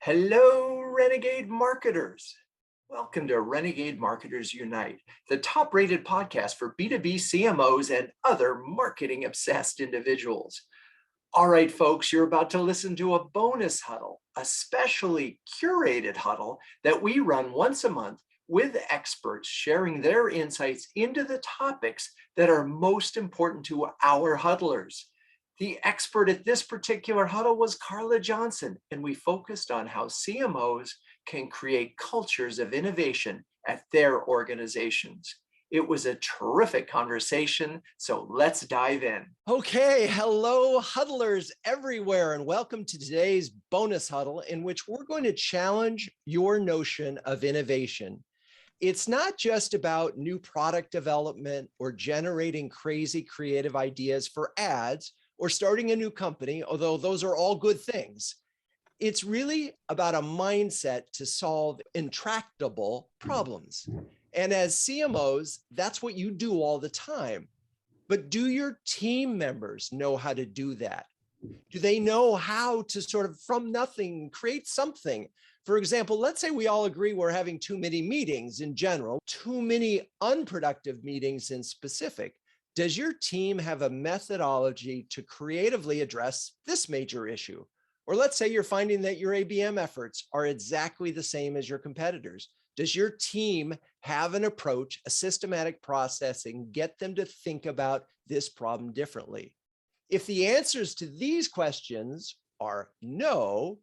Hello, Renegade Marketers. Welcome to Renegade Marketers Unite, the top-rated podcast for B2B CMOs and other marketing-obsessed individuals. All right, folks, you're about to listen to a bonus huddle, a specially curated huddle that we run once a month with experts sharing their insights into the topics that are most important to our huddlers. The expert at this particular huddle was Carla Johnson, and we focused on how CMOs can create cultures of innovation at their organizations. It was a terrific conversation, so let's dive in. Okay, hello huddlers everywhere, and welcome to today's bonus huddle in which we're going to challenge your notion of innovation. It's not just about new product development or generating crazy creative ideas for ads or starting a new company, although those are all good things. It's really about a mindset to solve intractable problems. And as CMOs, that's what you do all the time. But do your team members know how to do that? Do they know how to sort of from nothing create something? For example, let's say we all agree we're having too many meetings in general, too many unproductive meetings in specific. Does your team have a methodology to creatively address this major issue? Or let's say you're finding that your ABM efforts are exactly the same as your competitors. Does your team have an approach, a systematic process, and get them to think about this problem differently? If the answers to these questions are no,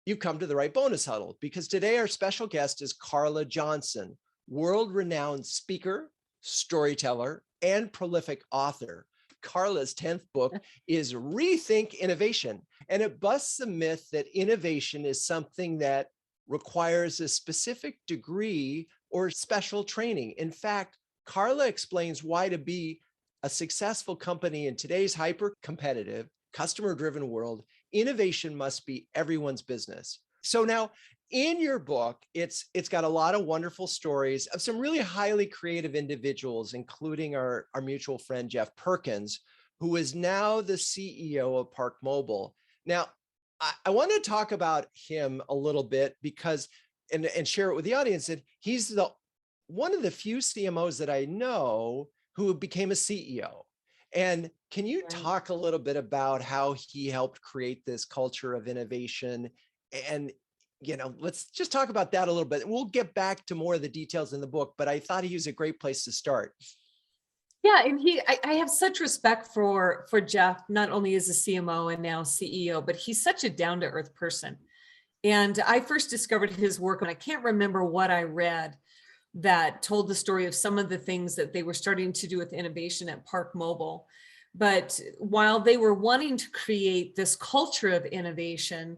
you've come to the right bonus huddle, because today our special guest is Carla Johnson, world-renowned speaker, storyteller, and prolific author. Carla's 10th book is Rethink Innovation, and it busts the myth that innovation is something that requires a specific degree or special training. In fact, Carla explains why to be a successful company in today's hyper-competitive, customer-driven world, innovation must be everyone's business. So now, in your book, it's got a lot of wonderful stories of some really highly creative individuals, including our mutual friend, Jeff Perkins, who is now the CEO of Park Mobile. Now, I want to talk about him a little bit because, and share it with the audience, that he's one of the few CMOs that I know who became a CEO. And can you talk a little bit about how he helped create this culture of innovation? And let's just talk about that a little bit. We'll get back to more of the details in the book, but I thought he was a great place to start. Yeah, and I have such respect for Jeff, not only as a CMO and now CEO, but he's such a down-to-earth person. And I first discovered his work, and I can't remember what I read that told the story of some of the things that they were starting to do with innovation at Park Mobile. But while they were wanting to create this culture of innovation,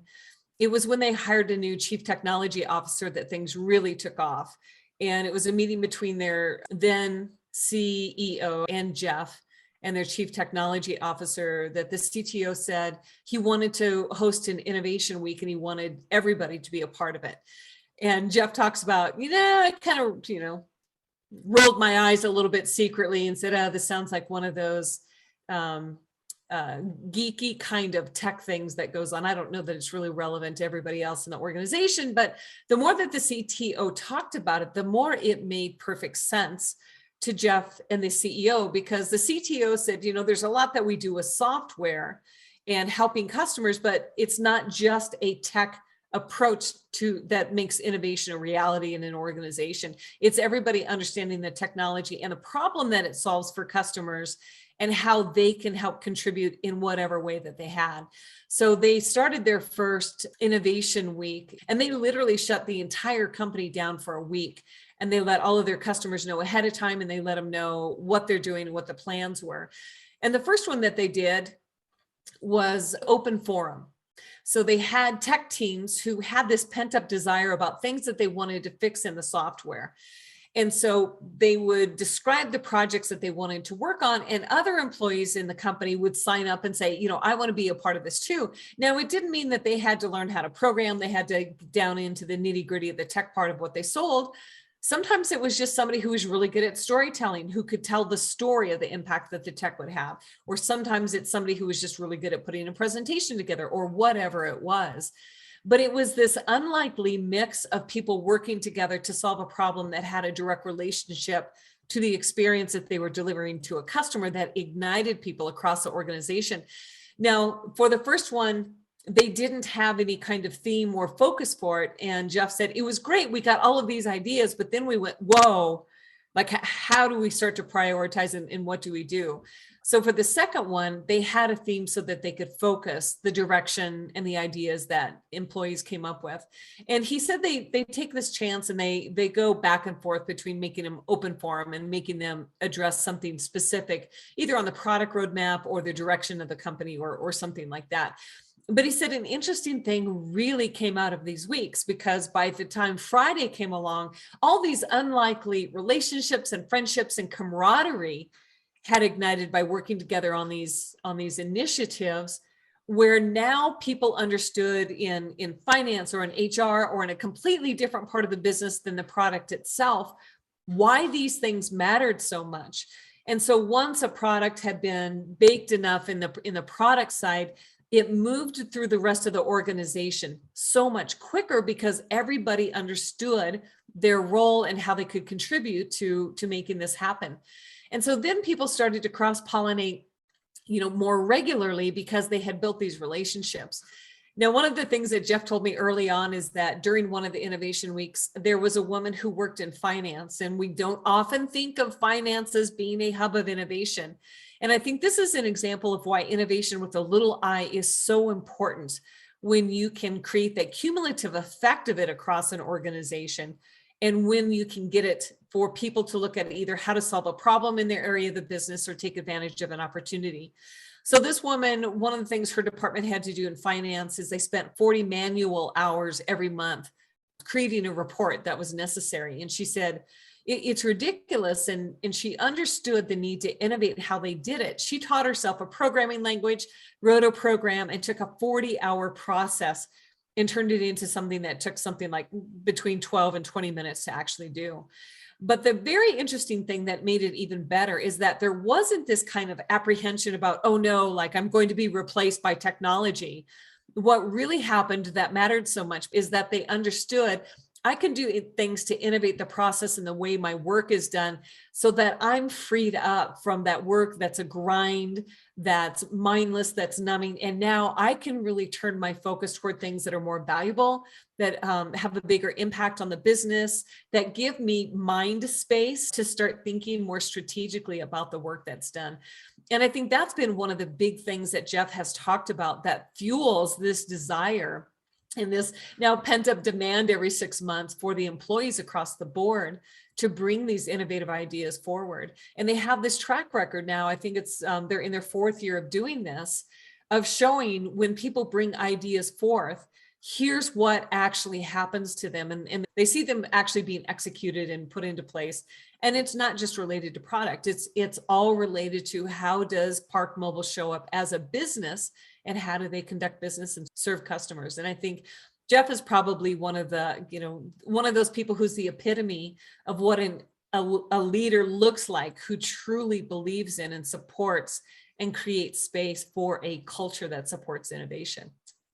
it was when they hired a new chief technology officer that things really took off. And it was a meeting between their then CEO and Jeff and their chief technology officer that the CTO said he wanted to host an innovation week and he wanted everybody to be a part of it. And Jeff talks about, I kind of, rolled my eyes a little bit secretly and said, oh, this sounds like one of those geeky kind of tech things that goes on. I don't know that it's really relevant to everybody else in the organization, but the more that the CTO talked about it, the more it made perfect sense to Jeff and the CEO, because the CTO said, there's a lot that we do with software and helping customers, but it's not just a tech approach that makes innovation a reality in an organization. It's everybody understanding the technology and the problem that it solves for customers and how they can help contribute in whatever way that they had. So they started their first innovation week, and they literally shut the entire company down for a week. And they let all of their customers know ahead of time, and they let them know what they're doing and what the plans were. And the first one that they did was open forum. So they had tech teams who had this pent up desire about things that they wanted to fix in the software. And so they would describe the projects that they wanted to work on, and other employees in the company would sign up and say, I want to be a part of this too. Now, it didn't mean that they had to learn how to program. They had to get down into the nitty gritty of the tech part of what they sold. Sometimes it was just somebody who was really good at storytelling, who could tell the story of the impact that the tech would have. Or sometimes it's somebody who was just really good at putting a presentation together or whatever it was. but it was this unlikely mix of people working together to solve a problem that had a direct relationship to the experience that they were delivering to a customer that ignited people across the organization. Now, for the first one, they didn't have any kind of theme or focus for it. And Jeff said, it was great. We got all of these ideas, but then we went, whoa, like, how do we start to prioritize and what do we do? So for the second one, they had a theme so that they could focus the direction and the ideas that employees came up with. And he said they take this chance and they go back and forth between making them open forum and making them address something specific, either on the product roadmap or the direction of the company or something like that. But he said an interesting thing really came out of these weeks, because by the time Friday came along, all these unlikely relationships and friendships and camaraderie had ignited by working together on these initiatives, where now people understood in finance or in HR or in a completely different part of the business than the product itself, why these things mattered so much. And so once a product had been baked enough in the product side, it moved through the rest of the organization so much quicker because everybody understood their role and how they could contribute to making this happen. And so then people started to cross-pollinate, more regularly because they had built these relationships. Now, one of the things that Jeff told me early on is that during one of the innovation weeks, there was a woman who worked in finance, and we don't often think of finance as being a hub of innovation. And I think this is an example of why innovation with a little I is so important, when you can create that cumulative effect of it across an organization. And when you can get it for people to look at either how to solve a problem in their area of the business or take advantage of an opportunity. So this woman, one of the things her department had to do in finance is they spent 40 manual hours every month creating a report that was necessary. And she said, it's ridiculous. And she understood the need to innovate how they did it. She taught herself a programming language, wrote a program, and took a 40-hour process and turned it into something that took something like between 12 and 20 minutes to actually do. But the very interesting thing that made it even better is that there wasn't this kind of apprehension about, oh no, like I'm going to be replaced by technology. What really happened that mattered so much is that they understood I can do things to innovate the process and the way my work is done so that I'm freed up from that work that's a grind, that's mindless, that's numbing. And now I can really turn my focus toward things that are more valuable, that have a bigger impact on the business, that give me mind space to start thinking more strategically about the work that's done. And I think that's been one of the big things that Jeff has talked about that fuels this desire and this now pent up demand every 6 months for the employees across the board to bring these innovative ideas forward. And they have this track record now. I think it's they're in their 4th year of doing this, of showing when people bring ideas forth, here's what actually happens to them. And they see them actually being executed and put into place. And it's not just related to product. It's all related to how does Park Mobile show up as a business and how do they conduct business and serve customers. And I think Jeff is probably one of those people who's the epitome of what a leader looks like, who truly believes in and supports and creates space for a culture that supports innovation.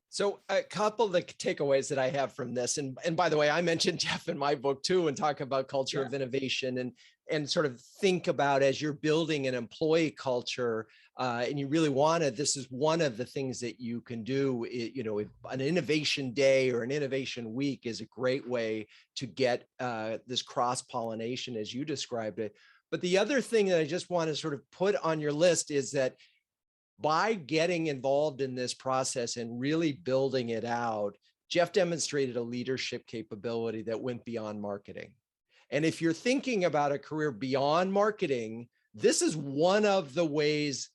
So a couple of the takeaways that I have from this, and by the way, I mentioned Jeff in my book too, and talk about culture of innovation and sort of think about as you're building an employee culture, and you really want to, this is one of the things that you can do. An innovation day or an innovation week is a great way to get this cross-pollination as you described it. But the other thing that I just want to sort of put on your list is that by getting involved in this process and really building it out, Jeff demonstrated a leadership capability that went beyond marketing. And if you're thinking about a career beyond marketing, this is one of the ways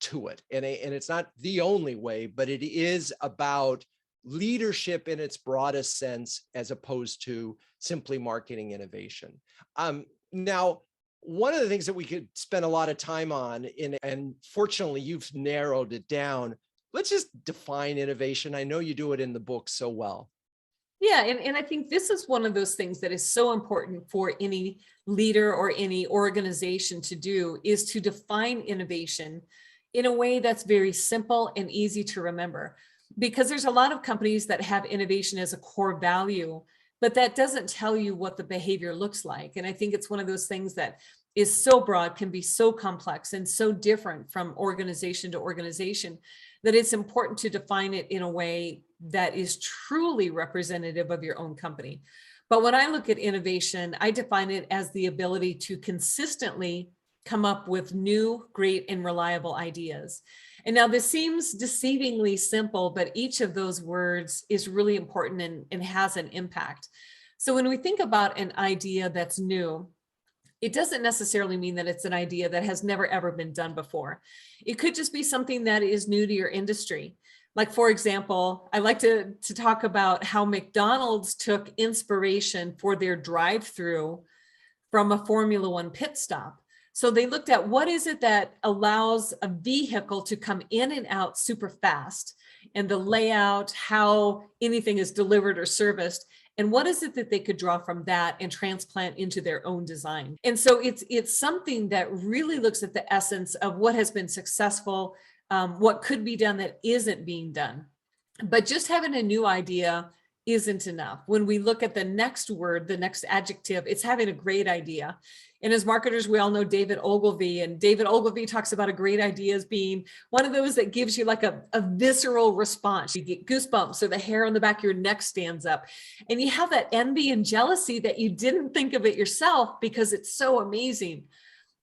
to it. And it's not the only way, but it is about leadership in its broadest sense, as opposed to simply marketing innovation. Now, one of the things that we could spend a lot of time on, and fortunately you've narrowed it down, let's just define innovation. I know you do it in the book so well. Yeah, and I think this is one of those things that is so important for any leader or any organization to do, is to define innovation in a way that's very simple and easy to remember. because there's a lot of companies that have innovation as a core value, but that doesn't tell you what the behavior looks like. And I think it's one of those things that is so broad, can be so complex and so different from organization to organization, that it's important to define it in a way that is truly representative of your own company. But when I look at innovation, I define it as the ability to consistently come up with new, great, and reliable ideas. And now this seems deceivingly simple, but each of those words is really important and has an impact. So when we think about an idea that's new, it doesn't necessarily mean that it's an idea that has never ever been done before. It could just be something that is new to your industry. Like, for example, I like to talk about how McDonald's took inspiration for their drive-through from a Formula One pit stop. So they looked at what is it that allows a vehicle to come in and out super fast, and the layout, how anything is delivered or serviced, and what is it that they could draw from that and transplant into their own design. And so it's something that really looks at the essence of what has been successful, what could be done that isn't being done. But just having a new idea isn't enough. When we look at the next word, the next adjective, it's having a great idea. And as marketers, we all know David Ogilvy, and David Ogilvy talks about a great idea as being one of those that gives you like a visceral response. You get goosebumps, or the hair on the back of your neck stands up, and you have that envy and jealousy that you didn't think of it yourself because it's so amazing.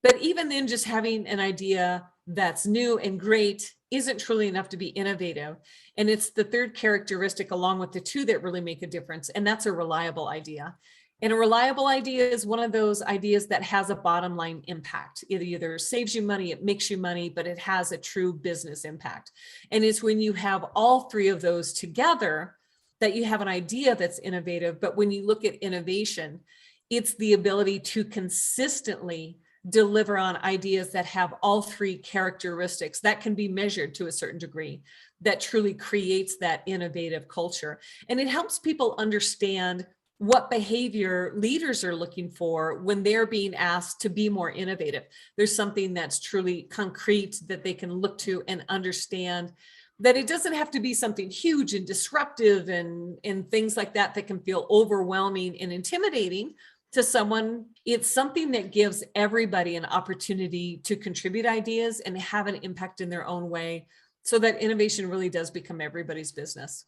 But even then, just having an idea that's new and great isn't truly enough to be innovative. And it's the third characteristic along with the two that really make a difference. And that's a reliable idea. And a reliable idea is one of those ideas that has a bottom line impact. It either saves you money, it makes you money, but it has a true business impact. And it's when you have all three of those together that you have an idea that's innovative. But when you look at innovation, it's the ability to consistently deliver on ideas that have all three characteristics that can be measured to a certain degree, that truly creates that innovative culture. And it helps people understand what behavior leaders are looking for when they're being asked to be more innovative. There's something that's truly concrete that they can look to and understand, that it doesn't have to be something huge and disruptive and things like that that can feel overwhelming and intimidating to someone. It's something that gives everybody an opportunity to contribute ideas and have an impact in their own way, so that innovation really does become everybody's business.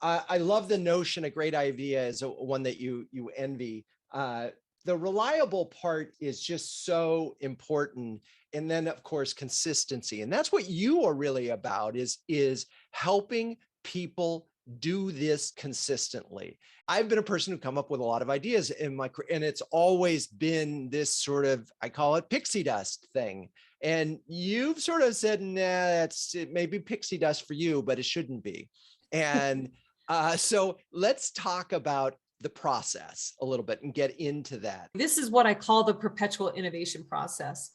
I love the notion. A great idea is one that you envy. The reliable part is just so important. And then, of course, consistency. And that's what you are really about, is helping people do this consistently. I've been a person who come up with a lot of ideas in my career, and it's always been this sort of, I call it pixie dust thing. And you've sort of said, nah, it may be pixie dust for you, but it shouldn't be. And so let's talk about the process a little bit and get into that. This is what I call the perpetual innovation process.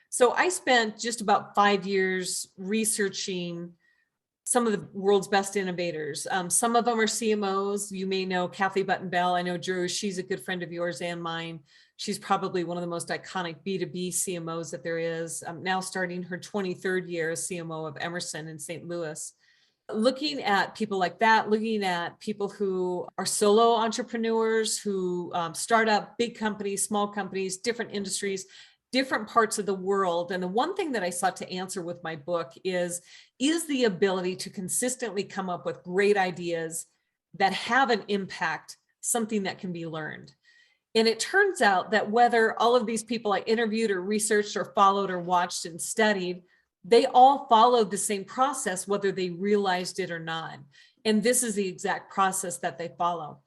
So I spent just about 5 years researching some of the world's best innovators. Some of them are CMOs. You may know Kathy Button-Bell. I know Drew, she's a good friend of yours and mine. She's probably one of the most iconic B2B CMOs that there is. Now starting her 23rd year as CMO of Emerson in St. Louis. Looking at people like that, looking at people who are solo entrepreneurs, who start up big companies, small companies, different industries, different parts of the world. And the one thing that I sought to answer with my book is the ability to consistently come up with great ideas that have an impact, something that can be learned. And it turns out that whether all of these people I interviewed or researched or followed or watched and studied, they all followed the same process, whether they realized it or not. And this is the exact process that they follow.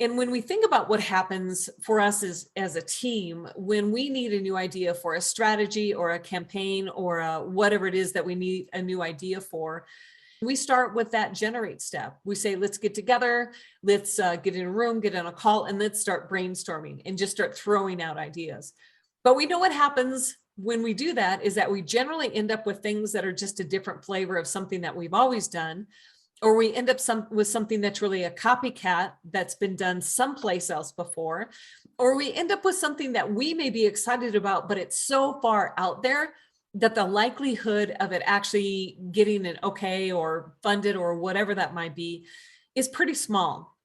And when we think about what happens for us as a team, when we need a new idea for a strategy or a campaign or whatever it is that we need a new idea for, we start with that generate step. We say, let's get together, let's get in a room, get on a call, and let's start brainstorming and just start throwing out ideas. But we know what happens when we do that is that we generally end up with things that are just a different flavor of something that we've always done, or we end up with something that's really a copycat that's been done someplace else before, or we end up with something that we may be excited about, but it's so far out there that the likelihood of it actually getting an okay or funded or whatever that might be is pretty small.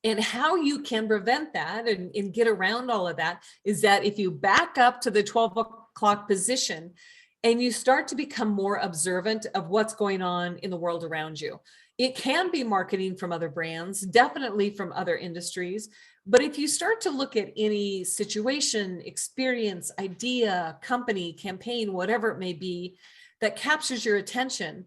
And how you can prevent that and get around all of that is that if you back up to the 12 o'clock position and you start to become more observant of what's going on in the world around you. It can be marketing from other brands, definitely from other industries. But if you start to look at any situation, experience, idea, company, campaign, whatever it may be, that captures your attention,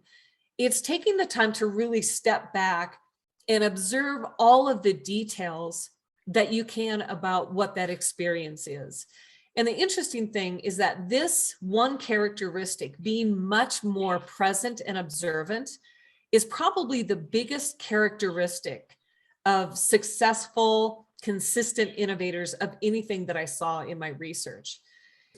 it's taking the time to really step back and observe all of the details that you can about what that experience is. And the interesting thing is that this one characteristic, being much more present and observant, is probably the biggest characteristic of successful, consistent innovators of anything that I saw in my research.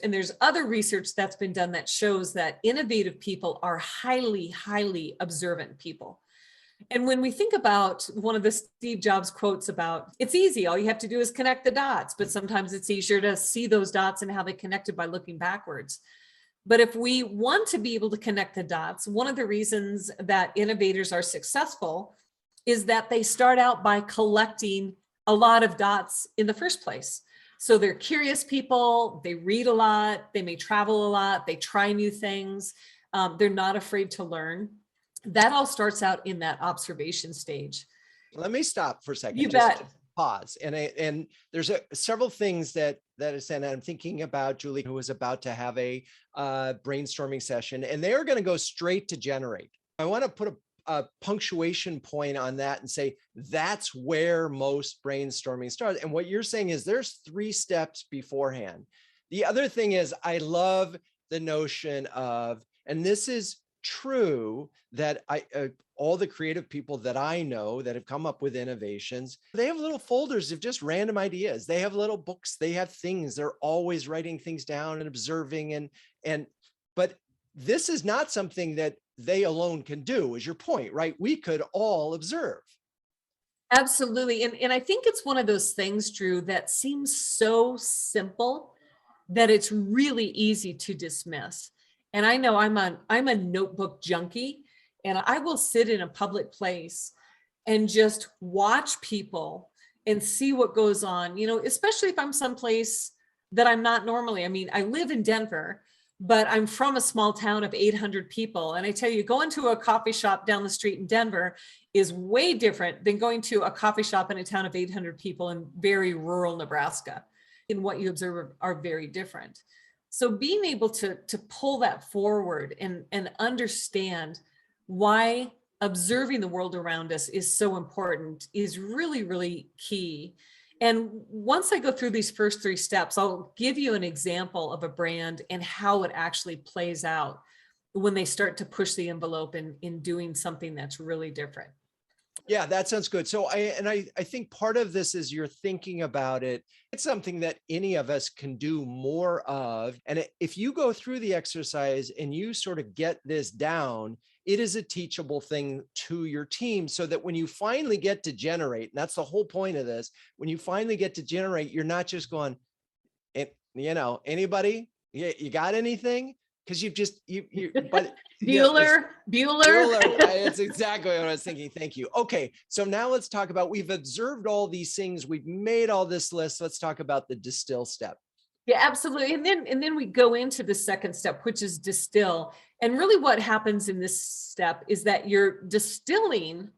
And there's other research that's been done that shows that innovative people are highly, highly observant people. And when we think about one of the Steve Jobs quotes about, it's easy, all you have to do is connect the dots, but sometimes it's easier to see those dots and how they connected by looking backwards. But if we want to be able to connect the dots, one of the reasons that innovators are successful is that they start out by collecting a lot of dots in the first place. So they're curious people, they read a lot, they may travel a lot, they try new things, they're not afraid to learn. That all starts out in that observation stage. Let me stop for a second. You just bet. Pause. And there's several things that is said. I'm thinking about Julie, who is about to have a brainstorming session, and they're going to go straight to generate. I want to put a punctuation point on that and say that's where most brainstorming starts. And what you're saying is there's 3 steps beforehand. The other thing is I love the notion of, and this is true, that all the creative people that I know that have come up with innovations, they have little folders of just random ideas. They have little books, they have things, they're always writing things down and observing but this is not something that they alone can do, is your point, right? We could all observe. Absolutely. And I think it's one of those things, Drew, that seems so simple that it's really easy to dismiss. And I know I'm a notebook junkie, and I will sit in a public place and just watch people and see what goes on, especially if I'm someplace that I'm not normally. I mean, I live in Denver, but I'm from a small town of 800 people. And I tell you, going to a coffee shop down the street in Denver is way different than going to a coffee shop in a town of 800 people in very rural Nebraska. And what you observe are very different. So being able to pull that forward and understand why observing the world around us is so important is really, really key. And once I go through these first 3 steps, I'll give you an example of a brand and how it actually plays out when they start to push the envelope in doing something that's really different. Yeah, that sounds good. So I think part of this is you're thinking about it. It's something that any of us can do more of. And if you go through the exercise and you sort of get this down, it is a teachable thing to your team, so that when you finally get to generate, and that's the whole point of this, when you finally get to generate, you're not just going, anybody, you got anything? Because but Bueller. It's exactly what I was thinking. Thank you. Okay, so now let's talk about, we've observed all these things, we've made all this list. Let's talk about the distill step. Yeah, absolutely. And then we go into the second step, which is distill. And really what happens in this step is that you're distilling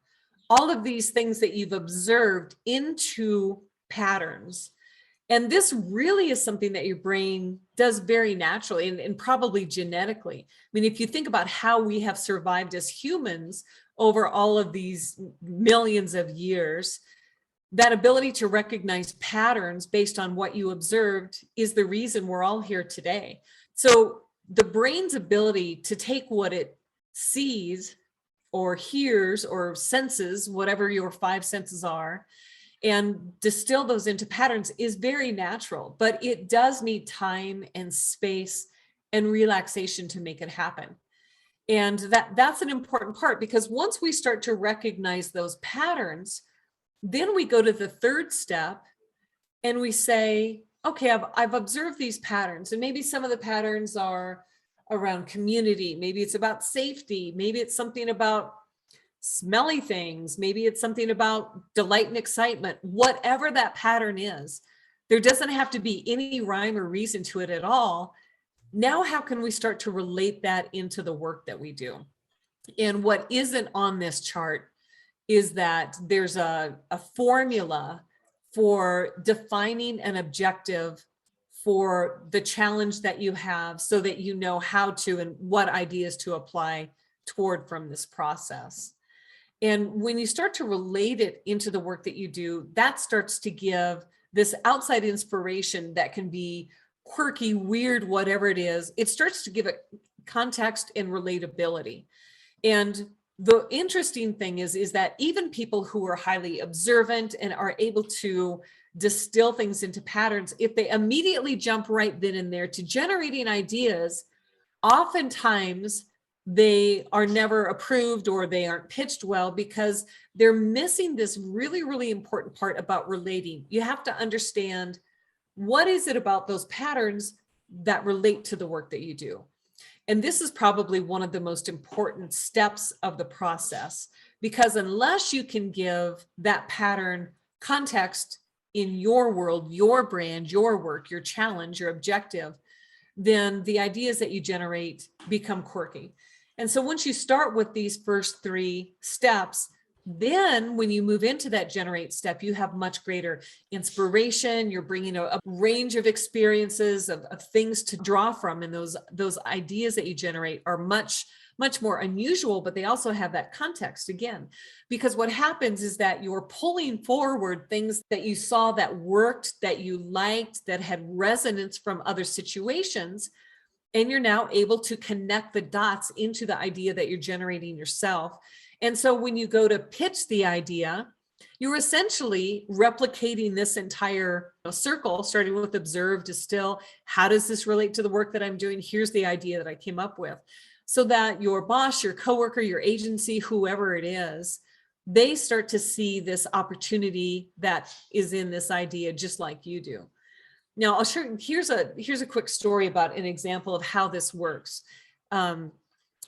all of these things that you've observed into patterns. And this really is something that your brain does very naturally and probably genetically. I mean, if you think about how we have survived as humans over all of these millions of years, that ability to recognize patterns based on what you observed is the reason we're all here today. So the brain's ability to take what it sees or hears or senses, whatever your 5 senses are, and distill those into patterns is very natural, but it does need time and space and relaxation to make it happen. And that's an important part, because once we start to recognize those patterns, then we go to the 3rd step and we say, okay, I've observed these patterns, and maybe some of the patterns are around community. Maybe it's about safety. Maybe it's something about smelly things. Maybe it's something about delight and excitement. Whatever that pattern is, there doesn't have to be any rhyme or reason to it at all. Now, how can we start to relate that into the work that we do? And what isn't on this chart is that there's a formula for defining an objective for the challenge that you have, so that you know how to and what ideas to apply toward from this process. And when you start to relate it into the work that you do, that starts to give this outside inspiration that can be quirky, weird, whatever it is. It starts to give it context and relatability. And the interesting thing is that even people who are highly observant and are able to distill things into patterns, if they immediately jump right then and there to generating ideas, oftentimes they are never approved or they aren't pitched well because they're missing this really, really important part about relating. You have to understand, what is it about those patterns that relate to the work that you do? And this is probably one of the most important steps of the process, because unless you can give that pattern context in your world, your brand, your work, your challenge, your objective, then the ideas that you generate become quirky. And so once you start with these first 3 steps, then when you move into that generate step, you have much greater inspiration. You're bringing a range of experiences of things to draw from. And those ideas that you generate are much more unusual, but they also have that context again, because what happens is that you're pulling forward things that you saw that worked, that you liked, that had resonance from other situations. And you're now able to connect the dots into the idea that you're generating yourself. And so when you go to pitch the idea, you're essentially replicating this entire circle, starting with observe, distill. How does this relate to the work that I'm doing? Here's the idea that I came up with. So that your boss, your coworker, your agency, whoever it is, they start to see this opportunity that is in this idea just like you do. Now, I'll show. Here's a quick story about an example of how this works.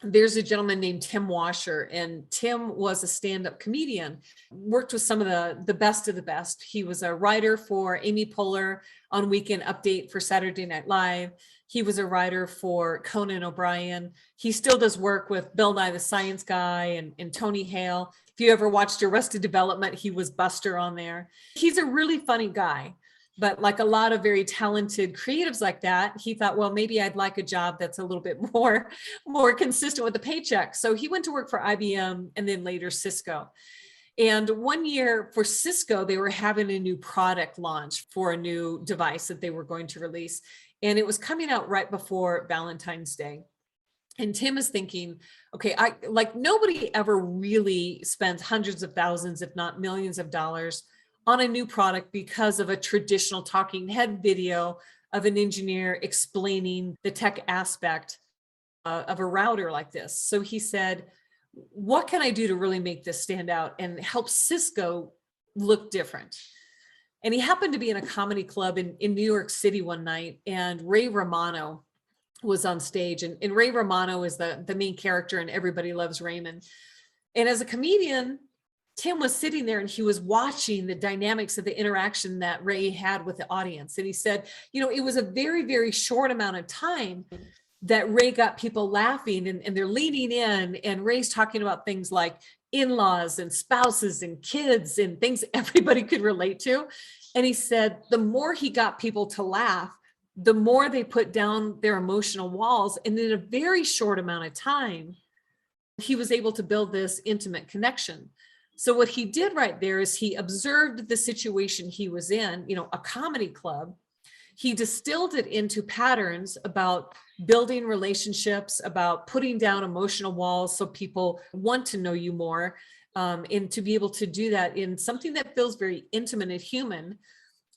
There's a gentleman named Tim Washer, and Tim was a stand-up comedian, worked with some of the best of the best. He was a writer for Amy Poehler on Weekend Update for Saturday Night Live. He was a writer for Conan O'Brien. He still does work with Bill Nye the Science Guy and Tony Hale. If you ever watched Arrested Development, he was Buster on there. He's a really funny guy. But like a lot of very talented creatives like that, he thought, well, maybe I'd like a job that's a little bit more consistent with the paycheck. So he went to work for IBM and then later Cisco. And one year for Cisco, they were having a new product launch for a new device that they were going to release. And it was coming out right before Valentine's Day. And Tim is thinking, okay, nobody ever really spends hundreds of thousands, if not millions of dollars on a new product because of a traditional talking head video of an engineer explaining the tech aspect of a router like this. So he said, what can I do to really make this stand out and help Cisco look different? And he happened to be in a comedy club in New York City one night, and Ray Romano was on stage. And Ray Romano is the main character in Everybody Loves Raymond. And as a comedian, Tim was sitting there and he was watching the dynamics of the interaction that Ray had with the audience. And he said, it was a very, very short amount of time that Ray got people laughing and they're leaning in, and Ray's talking about things like in-laws and spouses and kids and things everybody could relate to. And he said, the more he got people to laugh, the more they put down their emotional walls. And in a very short amount of time, he was able to build this intimate connection. So what he did right there is he observed the situation he was in, a comedy club. He distilled it into patterns about building relationships, about putting down emotional walls so people want to know you more, and to be able to do that in something that feels very intimate and human.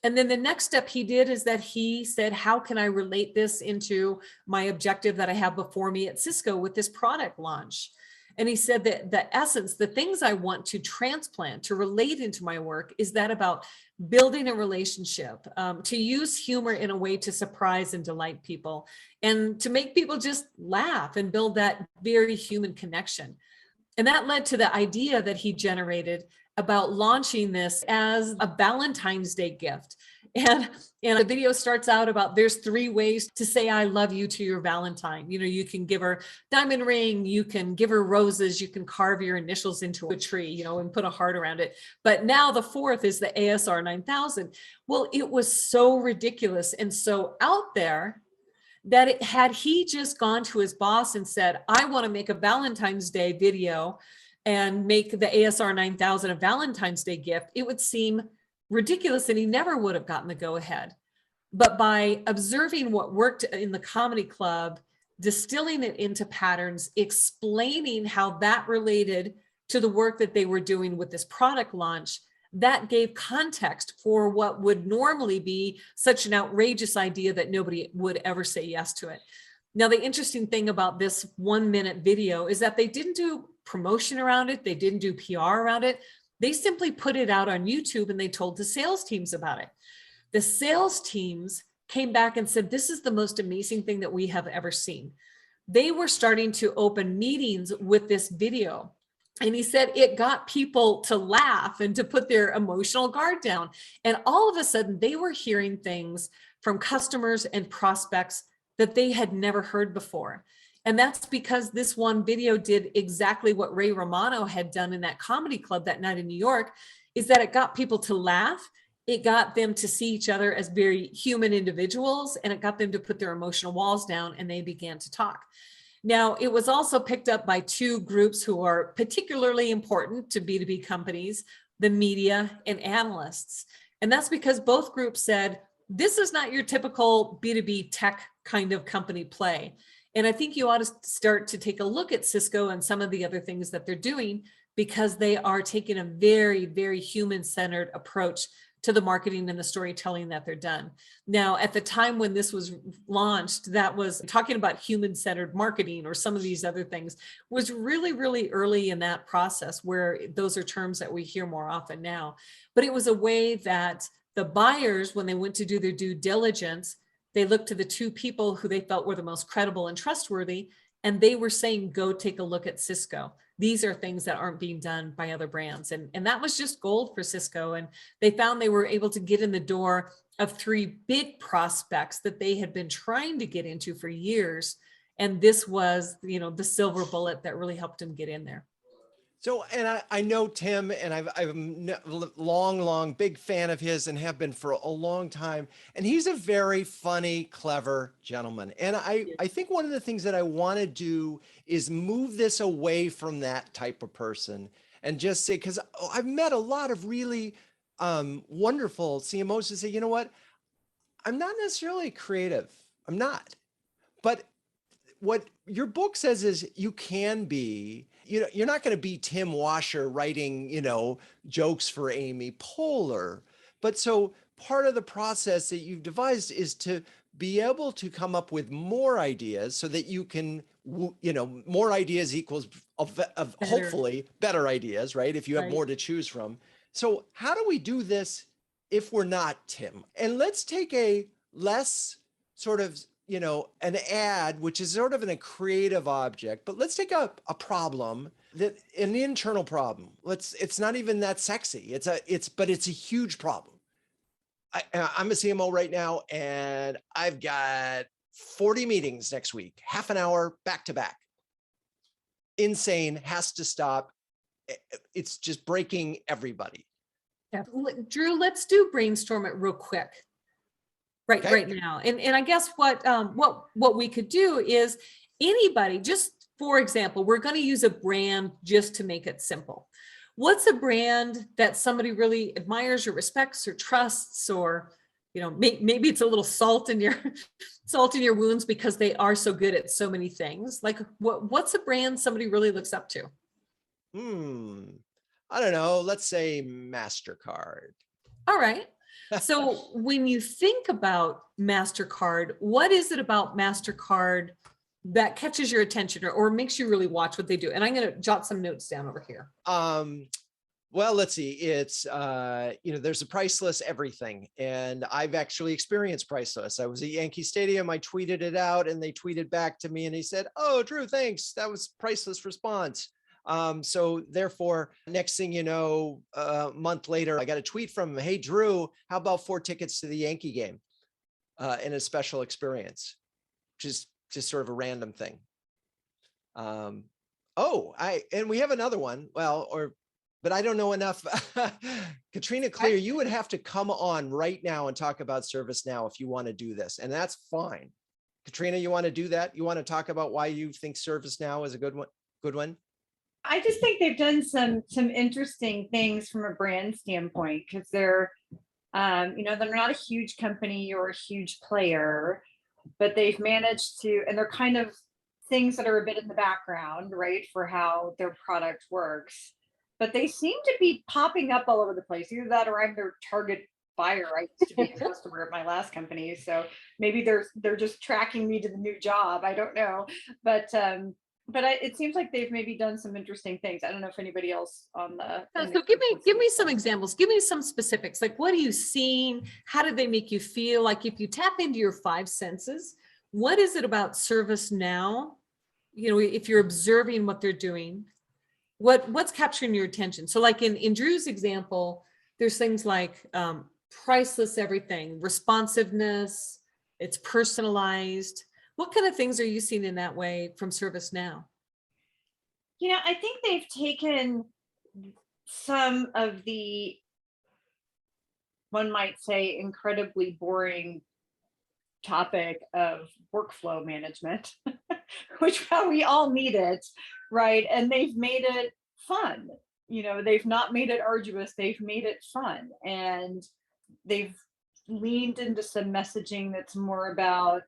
And then the next step he did is that he said, how can I relate this into my objective that I have before me at Cisco with this product launch? And he said that the essence, the things I want to transplant, to relate into my work, is that about building a relationship, to use humor in a way to surprise and delight people, and to make people just laugh and build that very human connection. And that led to the idea that he generated about launching this as a Valentine's Day gift. And the video starts out about there's 3 ways to say I love you to your Valentine. You can give her diamond ring, you can give her roses, you can carve your initials into a tree, and put a heart around it. But now the 4th is the ASR 9000. Well, it was so ridiculous and so out there that had he just gone to his boss and said, I want to make a Valentine's Day video and make the ASR 9000 a Valentine's Day gift, it would seem ridiculous and he never would have gotten the go ahead. But by observing what worked in the comedy club, distilling it into patterns, explaining how that related to the work that they were doing with this product launch, that gave context for what would normally be such an outrageous idea that nobody would ever say yes to it. Now, the interesting thing about this 1-minute video is that they didn't do promotion around it. They didn't do PR around it. They simply put it out on YouTube and they told the sales teams about it. The sales teams came back and said, this is the most amazing thing that we have ever seen. They were starting to open meetings with this video. And he said it got people to laugh and to put their emotional guard down. And all of a sudden they were hearing things from customers and prospects that they had never heard before. And that's because this one video did exactly what Ray Romano had done in that comedy club that night in New York, is that it got people to laugh. It got them to see each other as very human individuals, and it got them to put their emotional walls down, and they began to talk. Now, it was also picked up by 2 groups who are particularly important to B2B companies, the media and analysts. And that's because both groups said, this is not your typical B2B tech kind of company play. And I think you ought to start to take a look at Cisco and some of the other things that they're doing, because they are taking a very, very human-centered approach to the marketing and the storytelling that they're done. Now, at the time when this was launched, that was talking about human-centered marketing or some of these other things, was really, really early in that process, where those are terms that we hear more often now. But it was a way that the buyers, when they went to do their due diligence, they looked to the 2 people who they felt were the most credible and trustworthy, and they were saying, go take a look at Cisco. These are things that aren't being done by other brands. And that was just gold for Cisco. And they found they were able to get in the door of 3 big prospects that they had been trying to get into for years. And this was, the silver bullet that really helped them get in there. So, and I know Tim, and I'm a long, big fan of his and have been for a long time. And he's a very funny, clever gentleman. And I think one of the things that I want to do is move this away from that type of person and just say, because I've met a lot of really wonderful CMOs who say, you know what, I'm not necessarily creative. I'm not. But what your book says is you can be. You're not going to be Tim Washer writing, jokes for Amy Poehler. But so part of the process that you've devised is to be able to come up with more ideas so that you can, more ideas equals hopefully better ideas, right? If you have more to choose from. So how do we do this if we're not Tim? And let's take a less sort of an ad, which is sort of a creative object, but let's take a problem an internal problem. It's not even that sexy. But it's a huge problem. I'm a CMO right now, and I've got 40 meetings next week, half an hour back to back. Insane, has to stop. It's just breaking everybody. Yeah. Drew, let's do brainstorm it real quick. Right now. And I guess what we could do is anybody, just for example, we're going to use a brand just to make it simple. What's a brand that somebody really admires or respects or trusts, or, maybe it's a little salt in your wounds because they are so good at so many things. Like what's a brand somebody really looks up to? I don't know. Let's say MasterCard. All right. So when you think about MasterCard, what is it about MasterCard that catches your attention or makes you really watch what they do? And I'm going to jot some notes down over here. Well, let's see. It's, there's a priceless everything. And I've actually experienced priceless. I was at Yankee Stadium. I tweeted it out and they tweeted back to me and he said, "Oh, Drew, thanks. That was priceless response." So therefore, next thing you know, a month later, I got a tweet from him. "Hey, Drew, how about 4 tickets to the Yankee game in a special experience?" Which is just sort of a random thing. And we have another one. But I don't know enough. Katrina Clear, you would have to come on right now and talk about ServiceNow if you want to do this. And that's fine. Katrina, you want to do that? You want to talk about why you think ServiceNow is a good one? I just think they've done some interesting things from a brand standpoint, because they're not a huge company or a huge player, but they've managed to, and they're kind of things that are a bit in the background, right, for how their product works. But they seem to be popping up all over the place. Either that or I'm their target buyer. I used to be a customer at my last company. So maybe they're just tracking me to the new job. I don't know. But it seems like they've maybe done some interesting things. I don't know if anybody else on the. So give me some examples. Give me some specifics. Like, what are you seeing? How did they make you feel? Like, if you tap into your 5 senses, what is it about ServiceNow? If you're observing what they're doing, what's capturing your attention? So like in Drew's example, there's things like priceless everything, responsiveness, it's personalized. What kind of things are you seeing in that way from ServiceNow? I think they've taken some of the, one might say, incredibly boring topic of workflow management, which we all need it, right? And they've made it fun. They've not made it arduous, they've made it fun. And they've leaned into some messaging that's more about,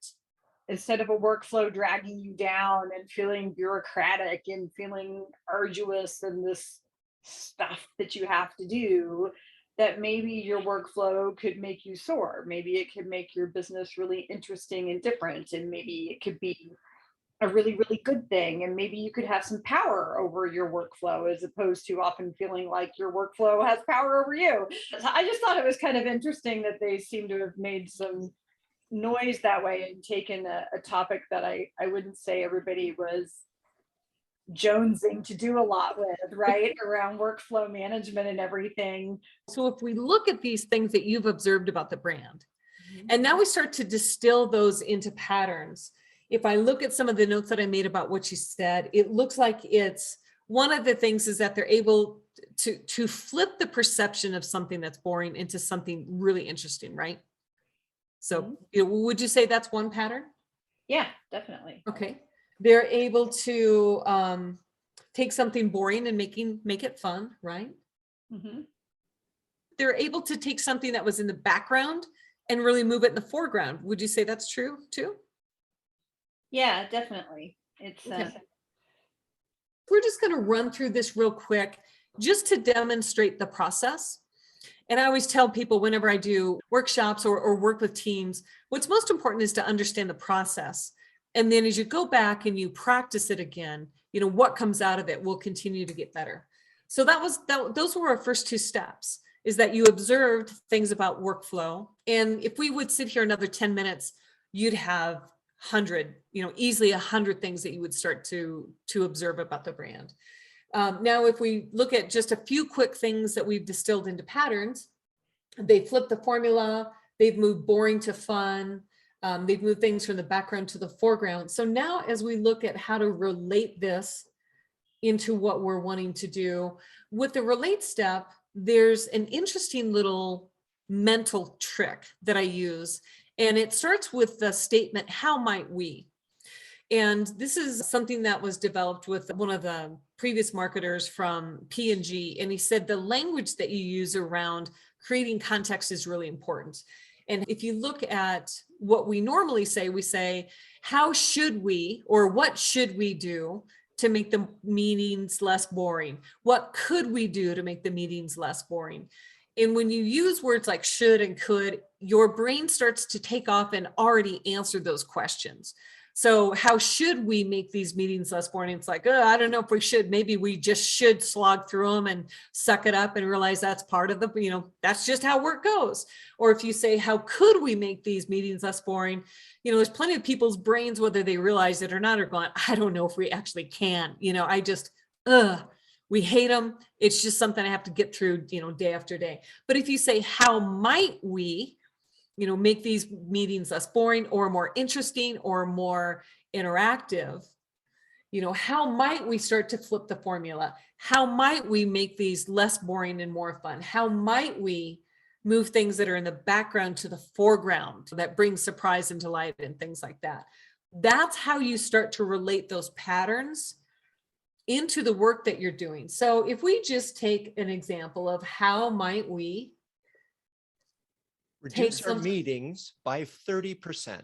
instead of a workflow dragging you down and feeling bureaucratic and feeling arduous and this stuff that you have to do, that maybe your workflow could make you soar. Maybe it could make your business really interesting and different. And maybe it could be a really, really good thing. And maybe you could have some power over your workflow, as opposed to often feeling like your workflow has power over you. I just thought it was kind of interesting that they seem to have made some noise that way and taken a topic that I wouldn't say everybody was jonesing to do a lot with, right, around workflow management and everything. So if we look at these things that you've observed about the brand, and now we start to distill those into patterns. If I look at some of the notes that I made about what you said, it looks like it's one of the things is that they're able to flip the perception of something that's boring into something really interesting, right? So, would you say that's one pattern? Yeah, definitely. Okay. They're able to take something boring and make it fun, right? Mm-hmm. They're able to take something that was in the background and really move it in the foreground. Would you say that's true too? Yeah, definitely. It's okay. We're just going to run through this real quick just to demonstrate the process. And I always tell people whenever I do workshops or work with teams, what's most important is to understand the process. And then as you go back and you practice it again, what comes out of it will continue to get better. So those were our first 2 steps, is that you observed things about workflow. And if we would sit here another 10 minutes, you'd have 100, easily 100 things that you would start to observe about the brand. Now, if we look at just a few quick things that we've distilled into patterns, they flipped the formula, they've moved boring to fun, they've moved things from the background to the foreground. So now as we look at how to relate this into what we're wanting to do, with the relate step, there's an interesting little mental trick that I use. And it starts with the statement, how might we? And this is something that was developed with one of the previous marketers from P&G. And he said the language that you use around creating context is really important. And if you look at what we normally say, we say, how should we, or what should we do to make the meetings less boring? What could we do to make the meetings less boring? And when you use words like should and could, your brain starts to take off and already answer those questions. So how should we make these meetings less boring? It's like, oh, I don't know if we should. Maybe we just should slog through them and suck it up and realize that's part of the, that's just how work goes. Or if you say, how could we make these meetings less boring? There's plenty of people's brains, whether they realize it or not, are going, I don't know if we actually can. We hate them. It's just something I have to get through, day after day. But if you say, how might we, make these meetings less boring or more interesting or more interactive, how might we start to flip the formula? How might we make these less boring and more fun? How might we move things that are in the background to the foreground that bring surprise and delight and things like that? That's how you start to relate those patterns into the work that you're doing. So if we just take an example of how might we reduce our meetings by 30%.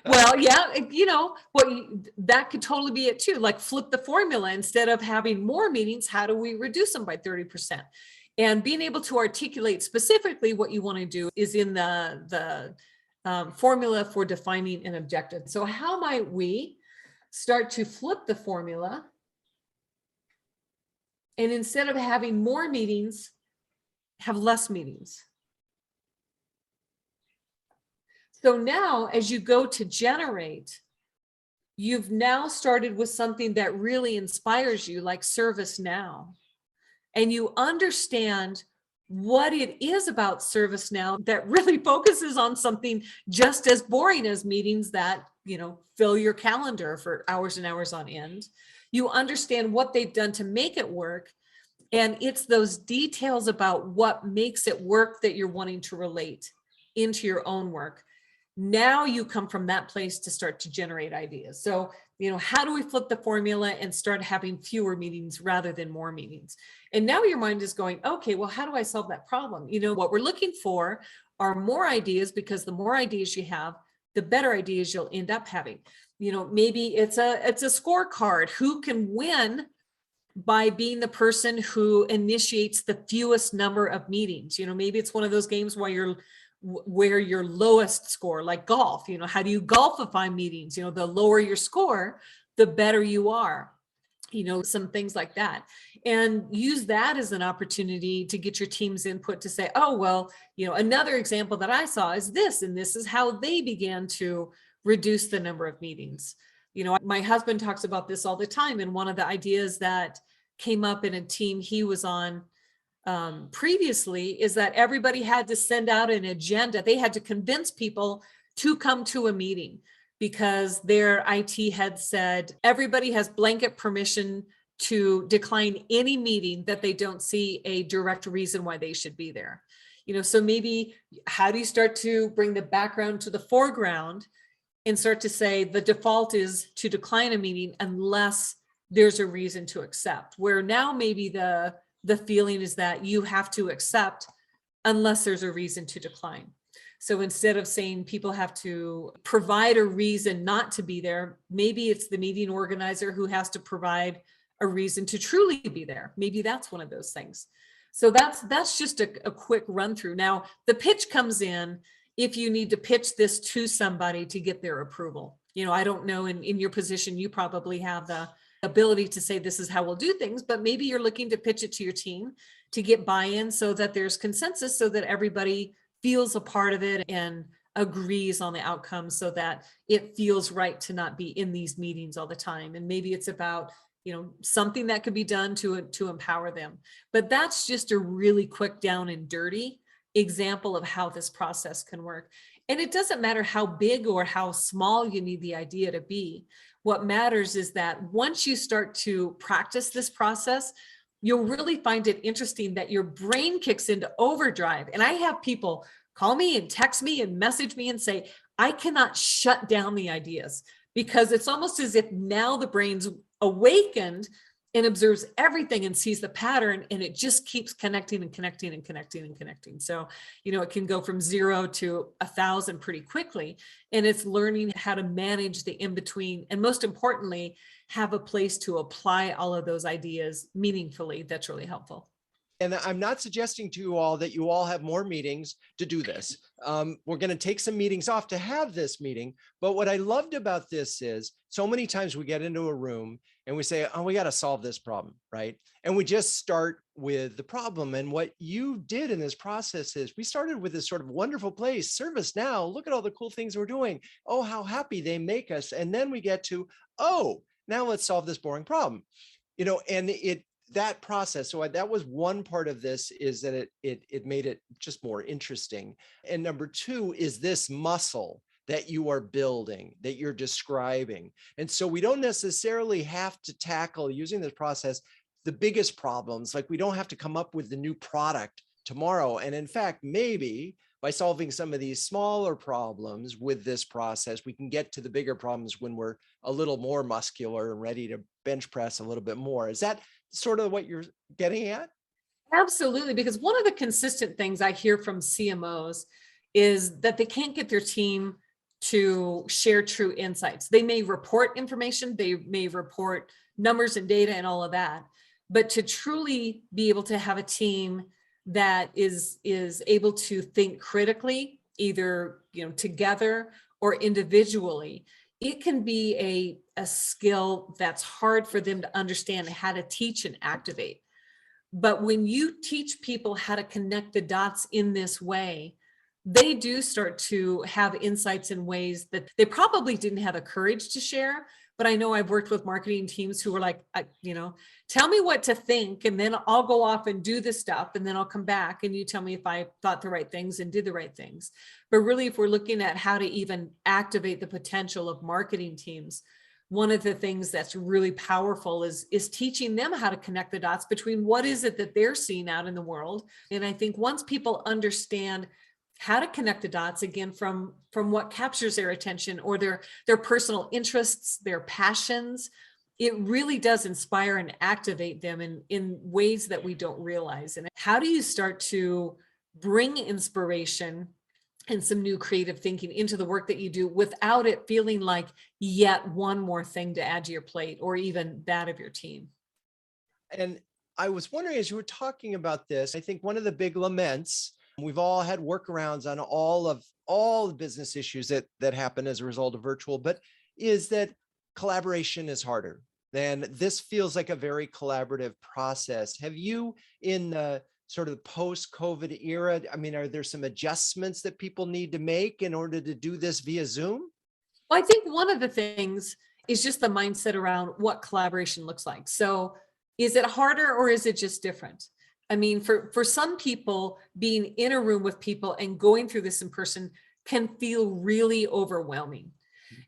Well, yeah, that could totally be it too. Like flip the formula. Instead of having more meetings, how do we reduce them by 30%? And being able to articulate specifically what you want to do is in the formula for defining an objective. So how might we start to flip the formula? And instead of having more meetings, have less meetings. So now as you go to generate, you've now started with something that really inspires you, like ServiceNow. And you understand what it is about ServiceNow that really focuses on something just as boring as meetings that, fill your calendar for hours and hours on end. You understand what they've done to make it work. And it's those details about what makes it work that you're wanting to relate into your own work. Now you come from that place to start to generate ideas. So, how do we flip the formula and start having fewer meetings rather than more meetings? And now your mind is going, okay, well, how do I solve that problem? What we're looking for are more ideas, because the more ideas you have, the better ideas you'll end up having. Maybe it's a scorecard. Who can win by being the person who initiates the fewest number of meetings? Maybe it's one of those games where your lowest score, like golf, how do you golfify meetings? The lower your score, the better you are, some things like that. And use that as an opportunity to get your team's input to say, oh, well, another example that I saw is this, and this is how they began to reduce the number of meetings. My husband talks about this all the time. And one of the ideas that came up in a team he was on previously is that everybody had to send out an agenda. They had to convince people to come to a meeting because their IT had said everybody has blanket permission to decline any meeting that they don't see a direct reason why they should be there. So maybe how do you start to bring the background to the foreground and start to say the default is to decline a meeting unless there's a reason to accept, where now maybe the feeling is that you have to accept unless there's a reason to decline. So instead of saying people have to provide a reason not to be there, maybe it's the meeting organizer who has to provide a reason to truly be there. Maybe that's one of those things. So that's just a quick run through. Now, the pitch comes in if you need to pitch this to somebody to get their approval. I don't know, in your position, you probably have the ability to say this is how we'll do things, but maybe you're looking to pitch it to your team to get buy-in so that there's consensus, so that everybody feels a part of it and agrees on the outcome, so that it feels right to not be in these meetings all the time. And maybe it's about something that could be done to empower them. But that's just a really quick down and dirty example of how this process can work. And it doesn't matter how big or how small you need the idea to be. What matters is that once you start to practice this process, you'll really find it interesting that your brain kicks into overdrive. And I have people call me and text me and message me and say, I cannot shut down the ideas, because it's almost as if now the brain's awakened and observes everything and sees the pattern, and it just keeps connecting and connecting and connecting and connecting. So, it can go from 0 to 1,000 pretty quickly. And it's learning how to manage the in-between, and most importantly, have a place to apply all of those ideas meaningfully. That's really helpful. And I'm not suggesting to you all that you all have more meetings to do this. We're going to take some meetings off to have this meeting. But what I loved about this is so many times we get into a room and we say, oh, we got to solve this problem, right? And we just start with the problem. And what you did in this process is we started with this sort of wonderful place, ServiceNow. Look at all the cool things we're doing. Oh, how happy they make us. And then we get to, oh, now let's solve this boring problem. And that process. So that was one part of this, is that it made it just more interesting. And number two is this muscle that you are building, that you're describing. And so we don't necessarily have to tackle, using this process, the biggest problems. Like we don't have to come up with the new product tomorrow. And in fact, maybe by solving some of these smaller problems with this process, we can get to the bigger problems when we're a little more muscular and ready to bench press a little bit more. Is that sort of what you're getting at? Absolutely, because one of the consistent things I hear from CMOs is that they can't get their team to share true insights. They may report information, they may report numbers and data and all of that, but to truly be able to have a team that is able to think critically, either together or individually, it can be a skill that's hard for them to understand how to teach and activate. But when you teach people how to connect the dots in this way, they do start to have insights in ways that they probably didn't have the courage to share. But I know I've worked with marketing teams who were like, tell me what to think, and then I'll go off and do this stuff, and then I'll come back and you tell me if I thought the right things and did the right things. But really, if we're looking at how to even activate the potential of marketing teams, one of the things that's really powerful is teaching them how to connect the dots between what is it that they're seeing out in the world. And I think once people understand how to connect the dots, again, from what captures their attention or their personal interests, their passions, it really does inspire and activate them in ways that we don't realize. And how do you start to bring inspiration and some new creative thinking into the work that you do without it feeling like yet one more thing to add to your plate or even that of your team? And I was wondering, as you were talking about this, I think one of the big laments, we've all had workarounds on all the business issues that happen as a result of virtual, but is that collaboration is harder. And this feels like a very collaborative process. Have you, in the sort of post-COVID era, are there some adjustments that people need to make in order to do this via Zoom? Well, I think one of the things is just the mindset around what collaboration looks like. So is it harder or is it just different? I mean, for some people, being in a room with people and going through this in person can feel really overwhelming.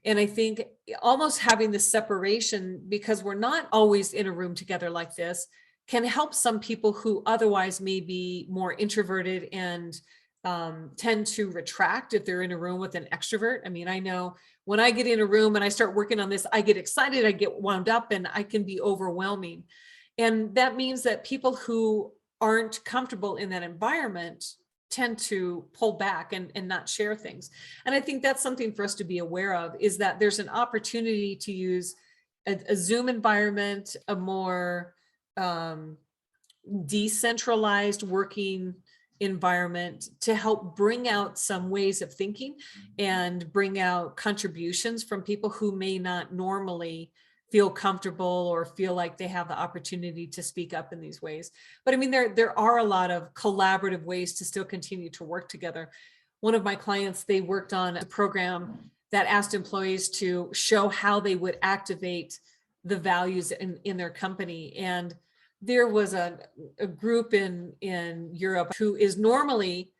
And I think almost having this separation, because we're not always in a room together like this, can help some people who otherwise may be more introverted and tend to retract if they're in a room with an extrovert. I mean, I know when I get in a room and I start working on this, I get excited, I get wound up, and I can be overwhelming. And that means that people who aren't comfortable in that environment tend to pull back and not share things. And I think that's something for us to be aware of, is that there's an opportunity to use a Zoom environment, a more decentralized working environment, to help bring out some ways of thinking and bring out contributions from people who may not normally feel comfortable or feel like they have the opportunity to speak up in these ways. But I mean, there are a lot of collaborative ways to still continue to work together. One of my clients, they worked on a program that asked employees to show how they would activate the values in their company. And there was a group in Europe who is normally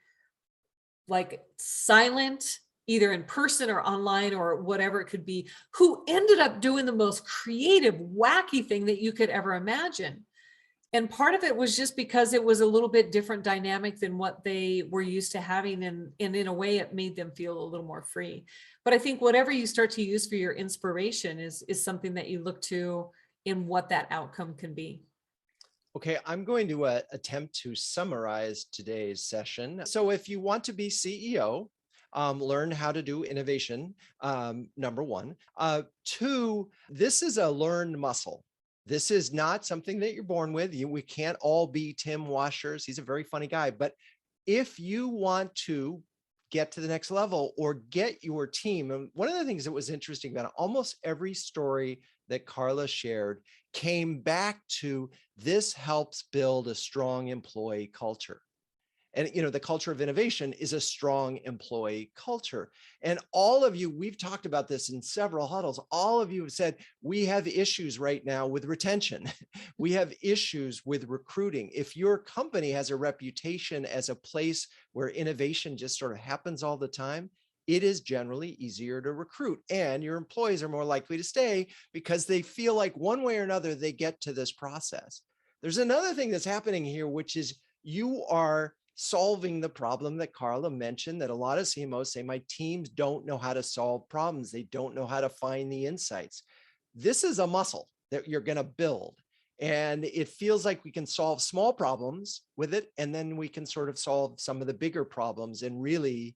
like silent, either in person or online or whatever it could be, who ended up doing the most creative, wacky thing that you could ever imagine. And part of it was just because it was a little bit different dynamic than what they were used to having. And in a way, it made them feel a little more free. But I think whatever you start to use for your inspiration is something that you look to in what that outcome can be. Okay, I'm going to attempt to summarize today's session. So if you want to be CEO, learn how to do innovation, number one. Two, this is a learned muscle. This is not something that you're born with. We can't all be Tim Washers. He's a very funny guy. But if you want to get to the next level or get your team, and one of the things that was interesting about it, almost every story that Carla shared came back to this helps build a strong employee culture. And, the culture of innovation is a strong employee culture. And all of you, we've talked about this in several huddles. All of you have said, we have issues right now with retention. We have issues with recruiting. If your company has a reputation as a place where innovation just sort of happens all the time, it is generally easier to recruit, and your employees are more likely to stay because they feel like one way or another, they get to this process. There's another thing that's happening here, which is you are solving the problem that Carla mentioned, that a lot of CMOs say, my teams don't know how to solve problems. They don't know how to find the insights. This is a muscle that you're going to build. And it feels like we can solve small problems with it. And then we can sort of solve some of the bigger problems and really,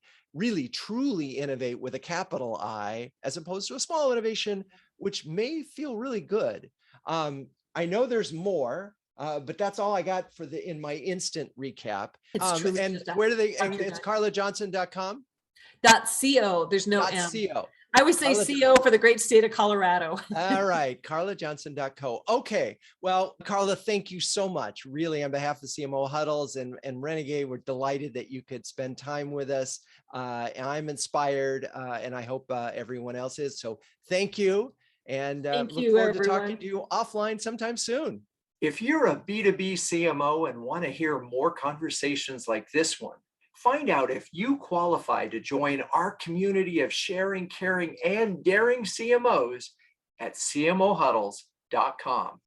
truly innovate with a capital I, as opposed to a small innovation, which may feel really good. I know there's more. But that's all I got in my instant recap. It's true. And where do they, and it's carlajohnson.com? .co. There's no M. .co. I always say CO for the great state of Colorado. All right, carlajohnson.co. Okay, well, Carla, thank you so much. Really, on behalf of the CMO Huddles and Renegade, we're delighted that you could spend time with us. And I'm inspired, and I hope everyone else is. So thank you. And look forward to talking to you offline sometime soon. If you're a B2B CMO and want to hear more conversations like this one, find out if you qualify to join our community of sharing, caring, and daring CMOs at cmohuddles.com.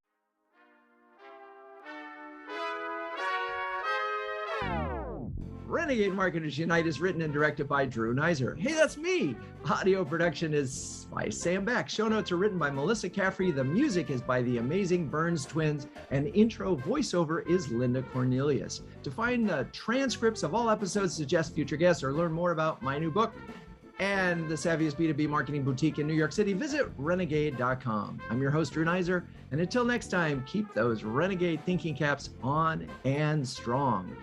Renegade Marketers Unite is written and directed by Drew Neiser. Hey, that's me. Audio production is by Sam Beck. Show notes are written by Melissa Caffrey. The music is by the amazing Burns Twins. And intro voiceover is Linda Cornelius. To find the transcripts of all episodes, suggest future guests, or learn more about my new book and the savviest B2B marketing boutique in New York City, visit renegade.com. I'm your host, Drew Neiser. And until next time, keep those renegade thinking caps on and strong.